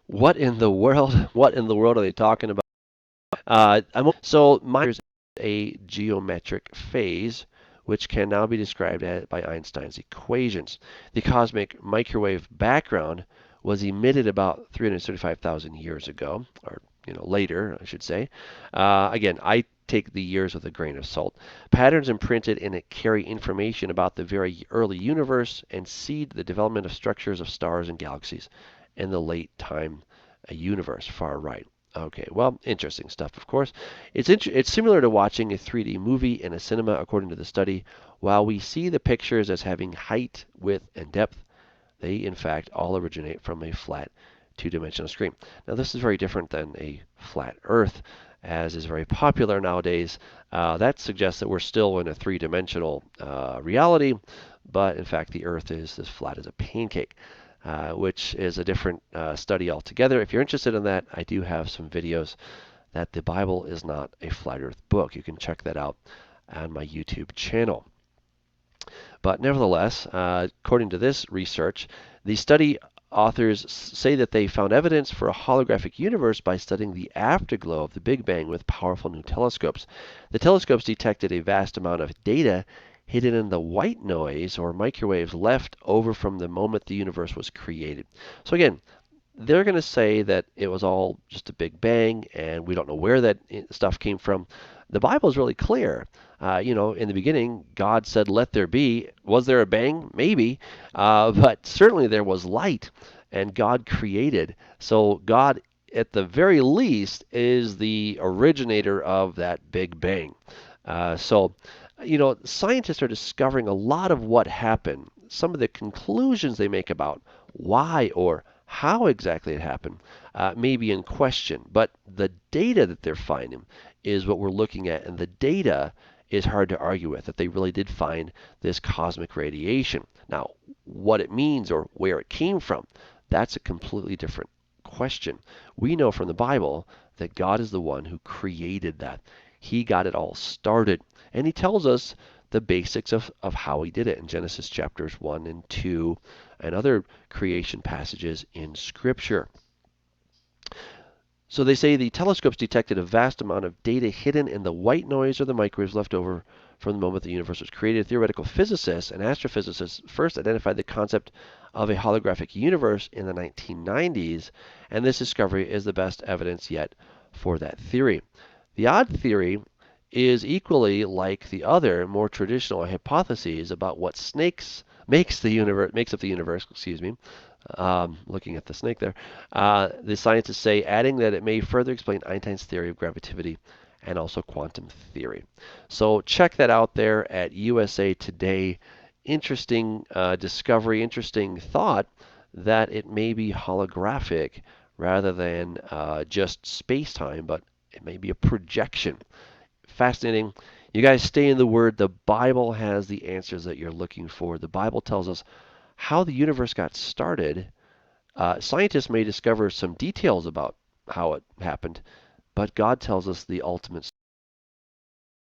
What in the world? What in the world are they talking about? So there's a geometric phase, which can now be described by Einstein's equations. The cosmic microwave background was emitted about 335,000 years ago, or later, I should say. Again, I take the years with a grain of salt. Patterns imprinted in it carry information about the very early universe and seed the development of structures of stars and galaxies in the late time universe. Far right. Okay, well, interesting stuff, of course. It's similar to watching a 3D movie in a cinema, according to the study. While we see the pictures as having height, width, and depth, they in fact all originate from a flat two-dimensional screen. Now, this is very different than a flat Earth, as is very popular nowadays. That suggests that we're still in a three-dimensional reality, but in fact, the Earth is as flat as a pancake. Which is a different study altogether. If you're interested in that, I do have some videos that the Bible is not a flat earth book. You can check that out on my YouTube channel. But nevertheless, according to this research, the study authors say that they found evidence for a holographic universe by studying the afterglow of the Big Bang with powerful new telescopes. The telescopes detected a vast amount of data hidden in the white noise or microwaves left over from the moment the universe was created. So again, they're going to say that it was all just a big bang and we don't know where that stuff came from. The Bible is really clear. In the beginning, God said, "Let there be." Was there a bang? Maybe. But certainly there was light and God created. So God, at the very least, is the originator of that big bang. Scientists are discovering a lot of what happened. Some of the conclusions they make about why or how exactly it happened may be in question, but the data that they're finding is what we're looking at, and the data is hard to argue with, that they really did find this cosmic radiation. Now, what it means or where it came from, that's a completely different question. We know from the Bible that God is the one who created that. He got it all started. And he tells us the basics of how he did it in Genesis chapters 1 and 2 and other creation passages in Scripture. So they say the telescopes detected a vast amount of data hidden in the white noise or the microwaves left over from the moment the universe was created. Theoretical physicists and astrophysicists first identified the concept of a holographic universe in the 1990s, and this discovery is the best evidence yet for that theory. The odd theory is equally like the other more traditional hypotheses about what makes up the universe. Excuse me. Looking at the snake there. The scientists say, adding that it may further explain Einstein's theory of gravity and also quantum theory. So check that out there at USA Today. Interesting discovery, interesting thought that it may be holographic rather than just space-time, but it may be a projection. Fascinating. You guys stay in the Word. The Bible has the answers that you're looking for. The Bible tells us how the universe got started. Scientists may discover some details about how it happened, but God tells us the ultimate